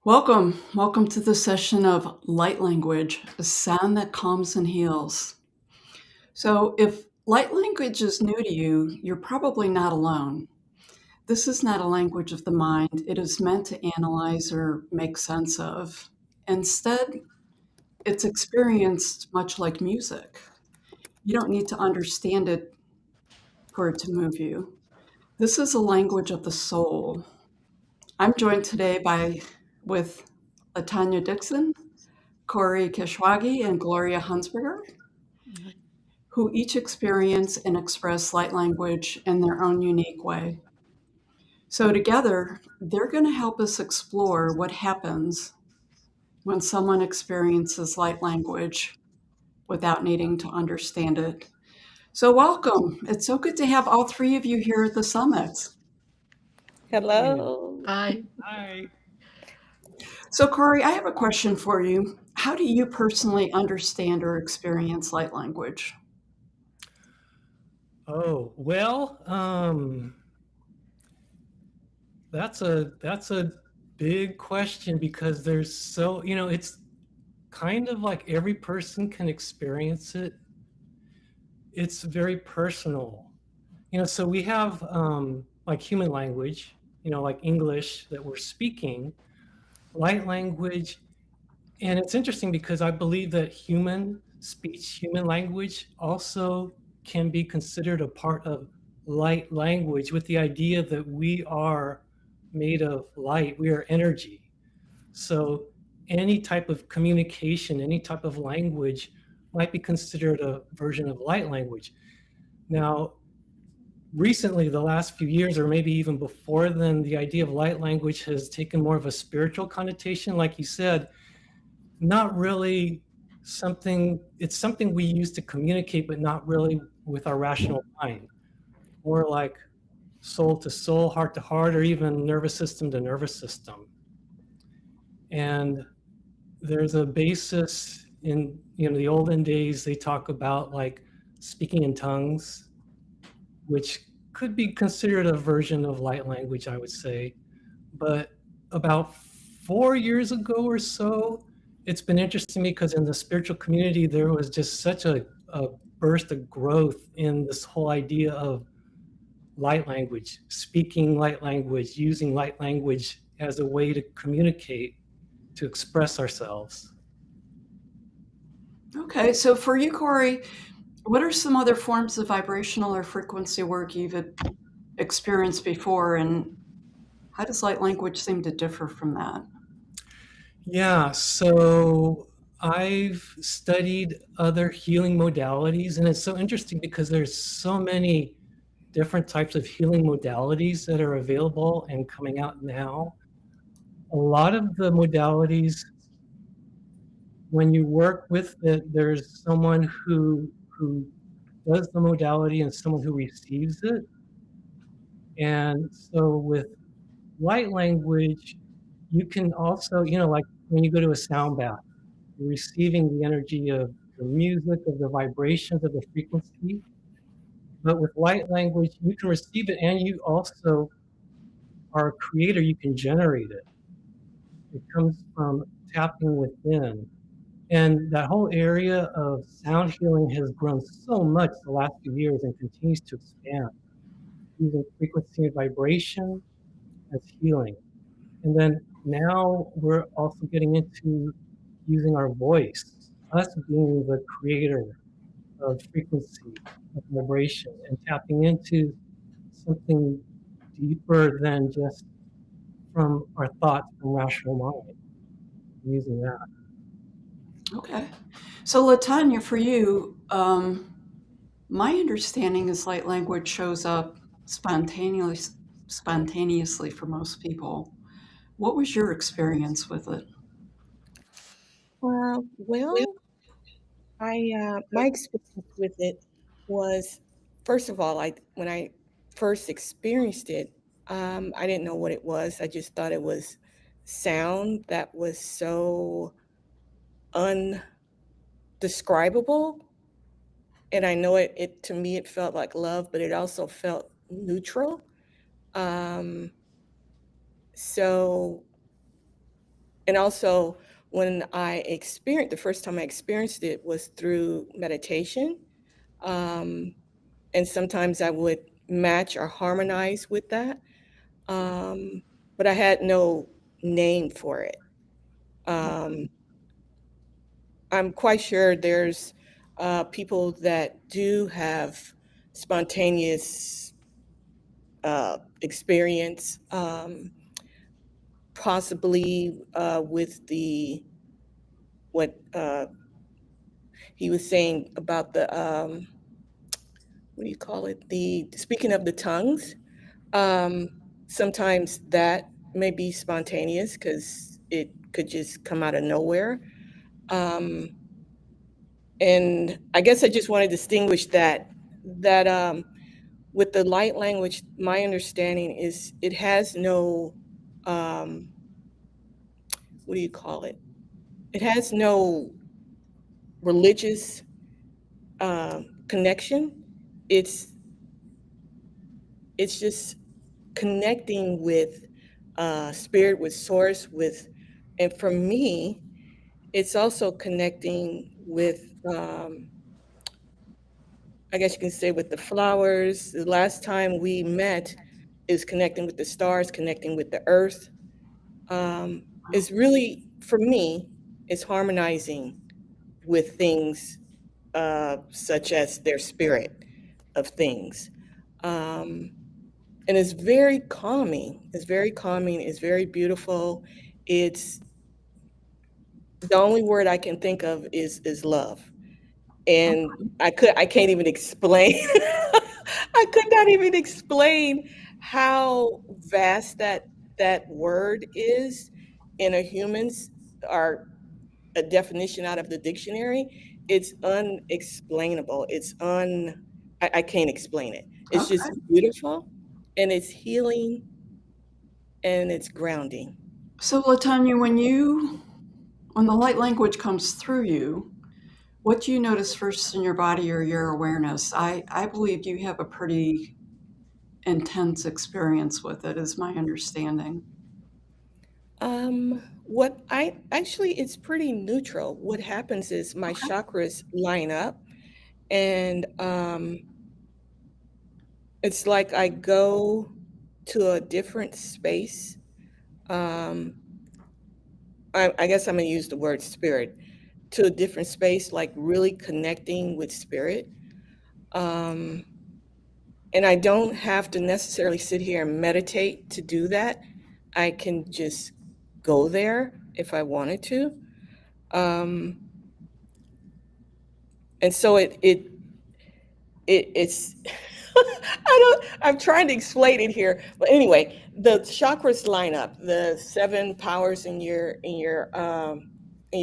Welcome to the session of Light Language, a sound that calms and heals. So, if light language is new to you, you're probably not alone. This is not a language of the mind, it is meant to analyze or make sense of. Instead, it's experienced much like music. You don't need to understand it for it to move you. This is a language of the soul. I'm joined today with Latanya Dixon, Corey Kishwagi, and Gloria Hunsberger, who each experience and express light language in their own unique way. So together, they're going to help us explore what happens when someone experiences light language without needing to understand it. So welcome. It's so good to have all three of you here at the summit. Hello. Hi. So Corey, I have a question for you. How do you personally understand or experience light language? Oh, well, that's a big question because there's it's kind of like every person can experience it. It's very personal. So we have like human language, like English that we're speaking, light language. And it's interesting because I believe that human speech, human language also can be considered a part of light language, with the idea that we are made of light, we are energy. So any type of communication, any type of language might be considered a version of light language. Now, recently, the last few years, or maybe even before then, the idea of light language has taken more of a spiritual connotation. Like you said, not really something, it's something we use to communicate, but not really with our rational mind. More like soul to soul, heart to heart, or even nervous system to nervous system. And there's a basis in, the olden days, they talk about like speaking in tongues, which could be considered a version of light language, I would say. But about 4 years ago or so, it's been interesting to me because in the spiritual community, there was just such a burst of growth in this whole idea of light language, speaking light language, using light language as a way to communicate, to express ourselves. Okay, so for you, Corey, what are some other forms of vibrational or frequency work you've experienced before, and how does light language seem to differ from that? Yeah, so I've studied other healing modalities, and it's so interesting because there's so many different types of healing modalities that are available and coming out now. A lot of the modalities, when you work with it, there's someone who does the modality and someone who receives it. And so with light language, you can also, like when you go to a sound bath, you're receiving the energy of the music, of the vibrations, of the frequency. But with light language, you can receive it, and you also are a creator, you can generate it. It comes from tapping within. And that whole area of sound healing has grown so much the last few years and continues to expand, using frequency and vibration as healing. And then now we're also getting into using our voice, us being the creator of frequency, of vibration, and tapping into something deeper than just from our thoughts from rational mind, using that. Okay. So Latanya, for you, my understanding is light language shows up spontaneously for most people. What was your experience with it? Well, my experience with it was, first of all, when I first experienced it, I didn't know what it was. I just thought it was sound that was so undescribable. And I know it to me, it felt like love, but it also felt neutral. Um, so, and also when I experienced the first time I experienced it was through meditation. Um, and sometimes I would match or harmonize with that. Um, but I had no name for it. Um, I'm quite sure there's people that do have spontaneous experience, possibly with the what he was saying about the what do you call it? The speaking of the tongues. Um, Sometimes that may be spontaneous because it could just come out of nowhere. Um, and I guess I just want to distinguish that with the light language, my understanding is it has no um, what do you call it? It has no religious connection. It's it's just connecting with spirit, with source, with, and for me, it's also connecting with, I guess you can say, with the flowers. The last time we met is connecting with the stars, connecting with the earth. It's really, for me, it's harmonizing with things such as their spirit of things. Um, and it's very calming. It's very calming. It's very beautiful. It's the only word I can think of is love. And I can't even explain. I could not even explain how vast that word is in a human's, or a definition out of the dictionary. It's unexplainable. I can't explain it. It's Okay. just beautiful, and it's healing, and it's grounding. So, Latanya, when the light language comes through you, what do you notice first in your body or your awareness? I believe you have a pretty intense experience with it, is my understanding. What I actually, it's pretty neutral. What happens is my Okay. chakras line up, and it's like I go to a different space. Um, I guess I'm gonna use the word spirit, to a different space, like really connecting with spirit. Um, and I don't have to necessarily sit here and meditate to do that. I can just go there if I wanted to. Um, and so it's I'm trying to explain it here, but anyway, the chakras line up, the seven powers in your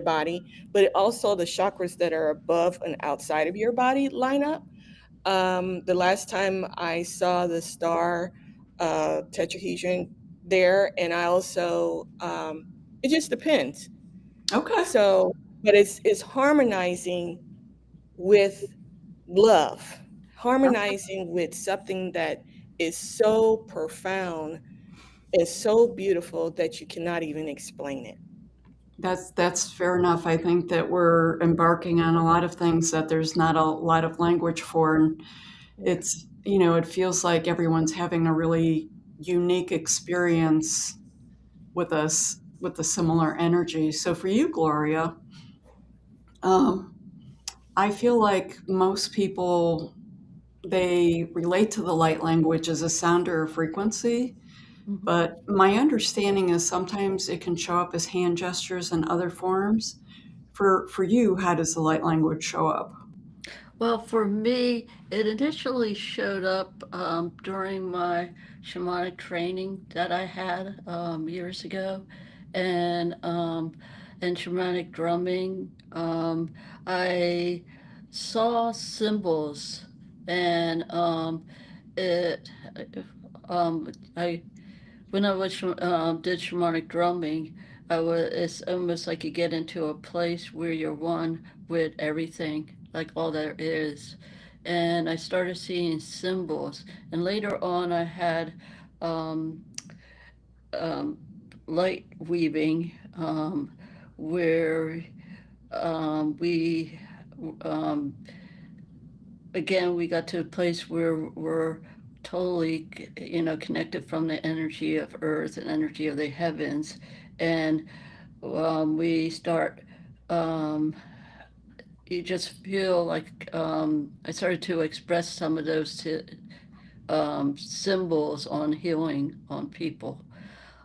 body, but also the chakras that are above and outside of your body line up. The last time I saw the star tetrahedron there, and I also it just depends. Okay. So, but it's harmonizing with love, harmonizing with something that is so profound and so beautiful that you cannot even explain it. That's fair enough. I think that we're embarking on a lot of things that there's not a lot of language for, and Yeah. it's, it feels like everyone's having a really unique experience with us with a similar energy. So for you, Gloria, um, I feel like most people, they relate to the light language as a sound or a frequency, Mhm. but my understanding is sometimes it can show up as hand gestures and other forms. For you, how does the light language show up? Well, for me, it initially showed up during my shamanic training that I had years ago, and shamanic drumming. I saw symbols, and it. I when I was did shamanic drumming, I was it's almost like you get into a place where you're one with everything, like all there is, and I started seeing symbols. And later on, I had um, um, light weaving, where we um, again, we got to a place where we're totally, connected from the energy of earth and energy of the heavens. And we start, um, you just feel like I started to express some of those symbols on healing on people.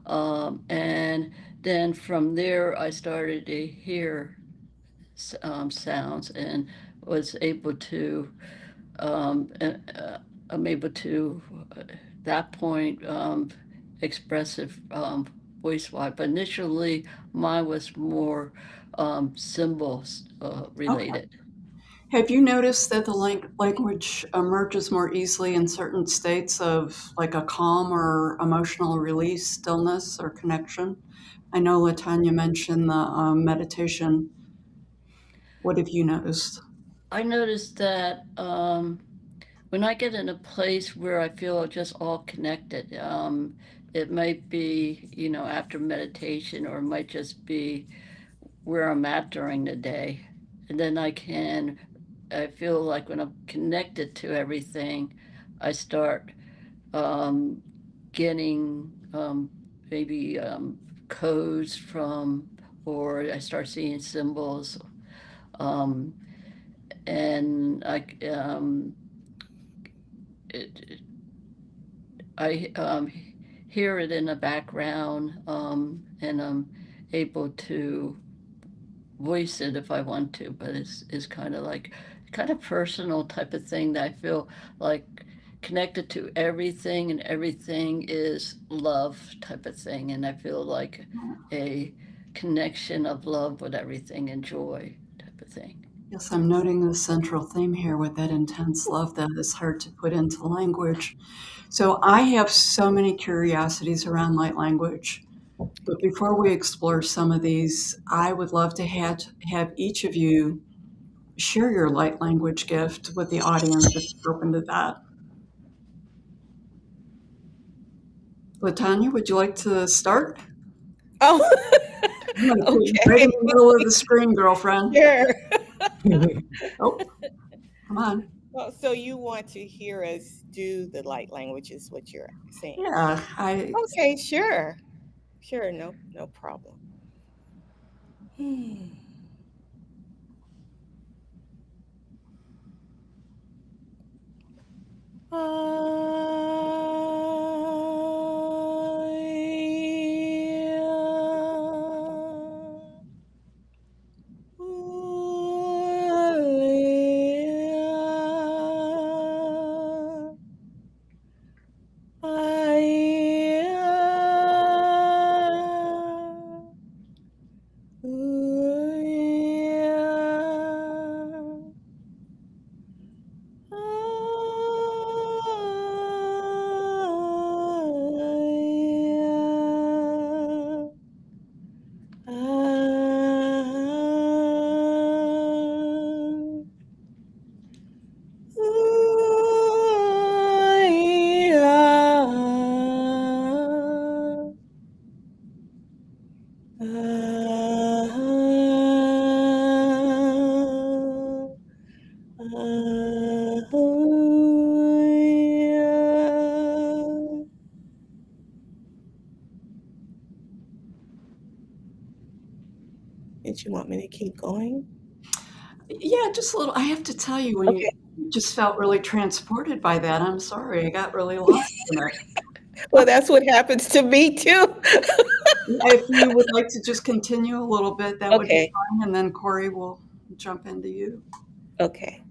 And then from there, I started to hear sounds and was able to I'm able to, at that point, expressive voice-wise. But initially, mine was more symbols Okay. related. Have you noticed that the language emerges more easily in certain states of like a calm or emotional release, stillness, or connection? I know Latanya mentioned the meditation. What have you noticed? I noticed that when I get in a place where I feel just all connected, it might be, after meditation, or it might just be where I'm at during the day. And then I feel like when I'm connected to everything, I start um, getting maybe codes from, or I start seeing symbols. Um, and it, I hear it in the background, and I'm able to voice it if I want to, but it's kind of personal type of thing that I feel like connected to everything, and everything is love type of thing, and I feel like a connection of love with everything and joy type of thing. Yes, I'm noting the central theme here with that intense love that is hard to put into language. So I have so many curiosities around light language. But before we explore some of these, I would love to have each of you share your light language gift with the audience if you're open to that. Latanya, would you like to start? Oh, I'm going to put you right in okay. the middle of the screen, girlfriend. Sure. Oh, come on. Well, so you want to hear us do the light language is what you're saying. Yeah, I Okay, sure. Sure, no problem. Hmm. Did you want me to keep going? yeah, just a little. I have to tell you, when you Okay. just felt really transported by that. I'm sorry, I got really lost in it. Well, that's what happens to me too. If you would like to just continue a little bit, that would be Okay. fine, and then Corey will jump into you. Okay.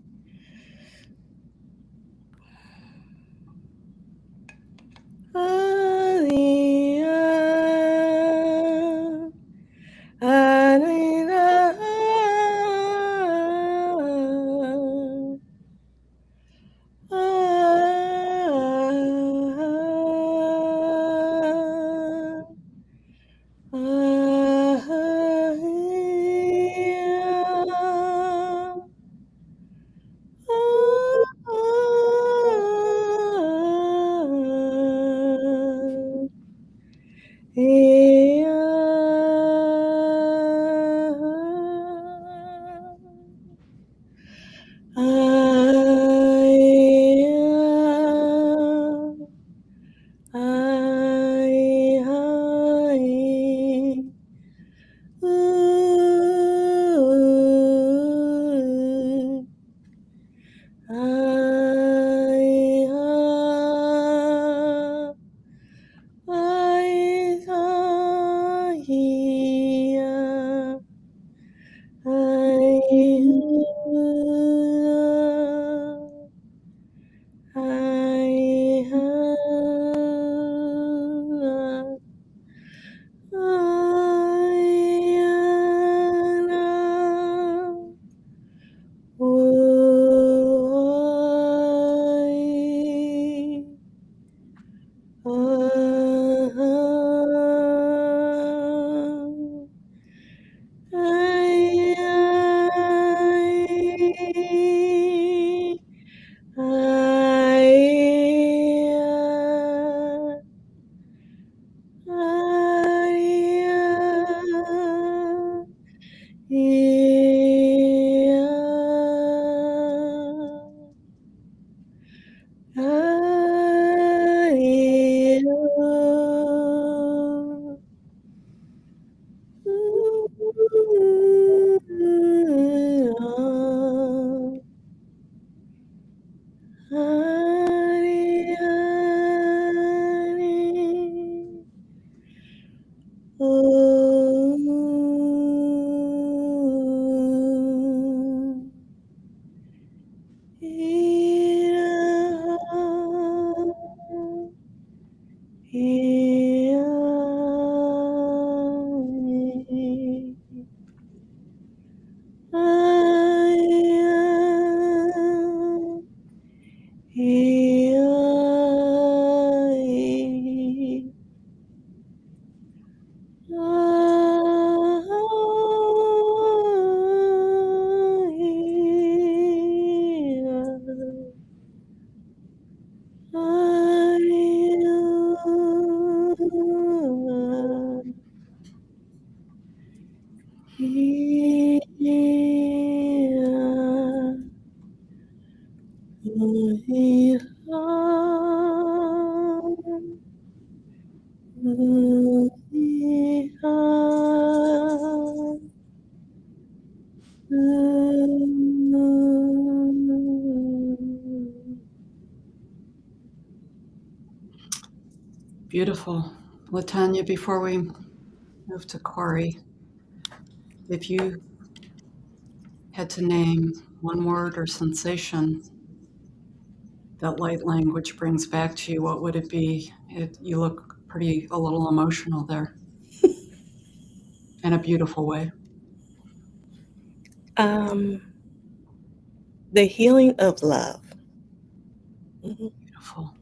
Beautiful. Latanya, before we move to Corey, if you had to name one word or sensation that light language brings back to you, what would it be? You look a little emotional there in a beautiful way. The healing of love. Beautiful.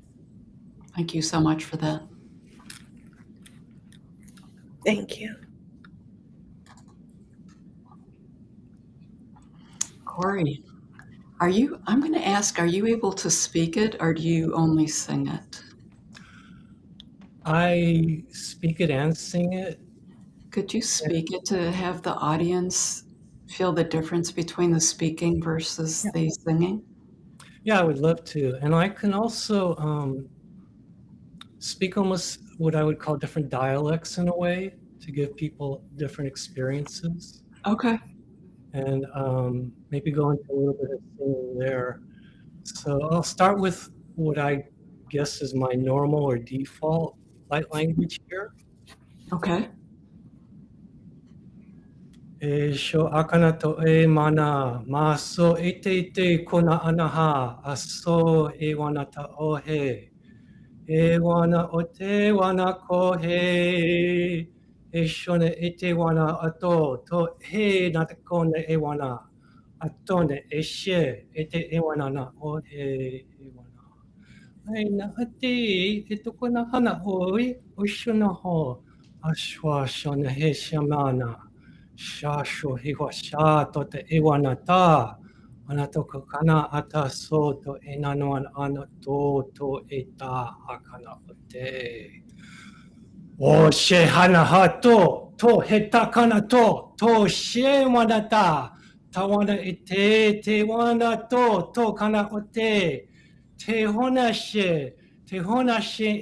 Thank you so much for that. Thank you. Corey, I'm going to ask, are you able to speak it or do you only sing it? I speak it and sing it. Could you speak it to have the audience feel the difference between the speaking versus the singing? Yeah, I would love to. And I can also speak almost what I would call different dialects in a way to give people different experiences. Okay. And maybe go into a little bit of singing there. So I'll start with what I guess is my normal or default light language here. Okay. E sho akana to e mana ma so ite kona anaha aso e wana ta ohe e wana o te wana ko he e shone ite wana ato to he na te kona e wana atone e she e te e wana na o he e wana ai na ati e toko na hana oi o shona ho ashwa shona he shamana Shasho hiwa sha to te iwana ta. Ana toko kana ata so to enanoan ana to e ta akana o te. O she hana ha to heta kana to she wanata, tawana ite, te wana to kana ote, te hona she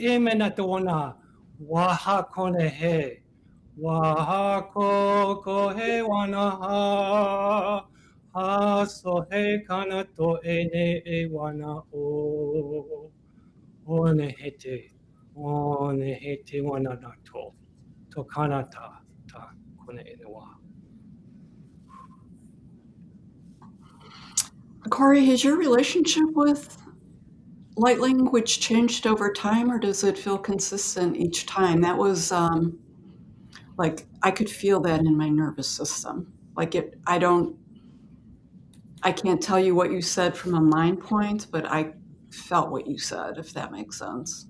emena to wana, waha kone he, waha ko he wana ha so he kana to ene e wana o, one hete wana na to kanata ta kone enewa. Corey, has your relationship with light language changed over time, or does it feel consistent each time? That was like I could feel that in my nervous system. Like I can't tell you what you said from a mind point, but I felt what you said, if that makes sense.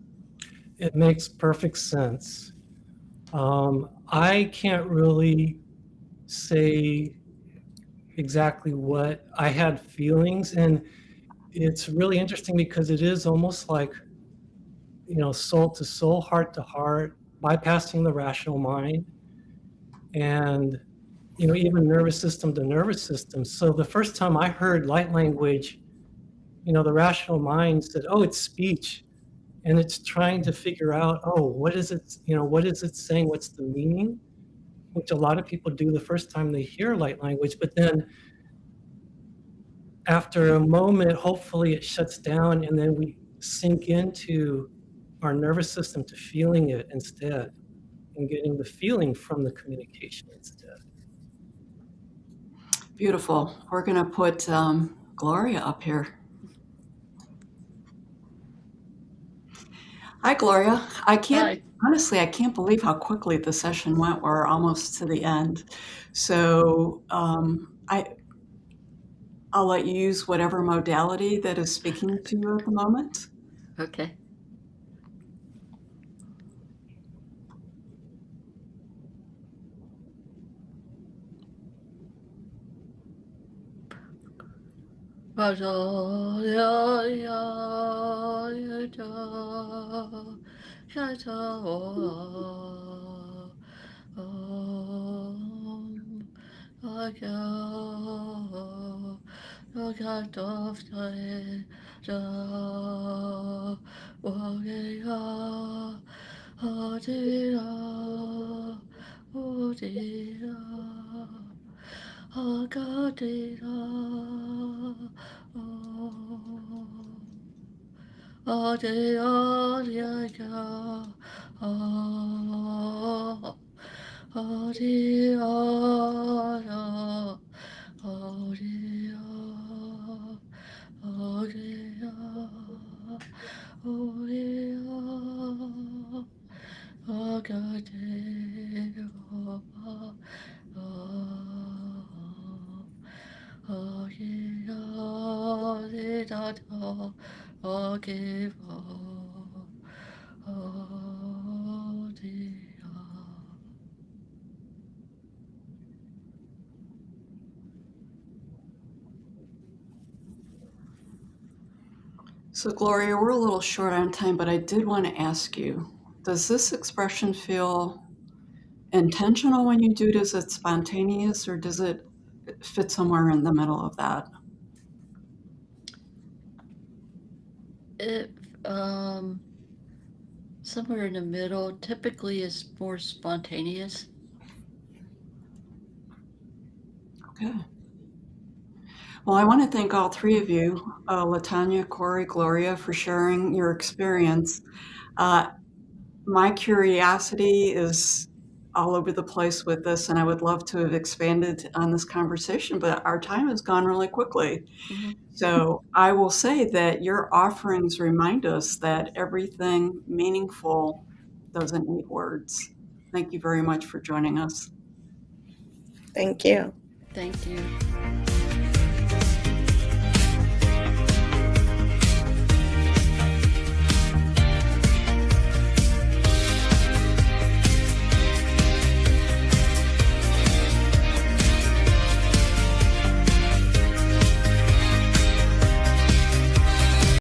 It makes perfect sense. I can't really say exactly what I had feelings, and it's really interesting because it is almost like, soul to soul, heart to heart, bypassing the rational mind, and even nervous system to nervous system. So the first time I heard light language, the rational mind said, "Oh, it's speech," and it's trying to figure out, "Oh, what is it? What is it saying? What's the meaning?" Which a lot of people do the first time they hear light language, but then after a moment, hopefully it shuts down, and then we sink into our nervous system to feeling it instead, and getting the feeling from the communication instead. Beautiful. We're going to put Gloria up here. Hi, Gloria. Hi. Honestly, I can't believe how quickly the session went. We're almost to the end. So I'll let you use whatever modality that is speaking to you at the moment. Okay. So, Gloria, we're a little short on time, but I did want to ask you, does this expression feel intentional when you do it? Is it spontaneous, or does it fit somewhere in the middle of that? It somewhere in the middle typically is more spontaneous. Okay. Well, I want to thank all three of you, Latanya, Corey, Gloria, for sharing your experience. My curiosity is all over the place with this, and I would love to have expanded on this conversation, but our time has gone really quickly. Mm-hmm. So I will say that your offerings remind us that everything meaningful doesn't need words. Thank you very much for joining us. Thank you. Thank you.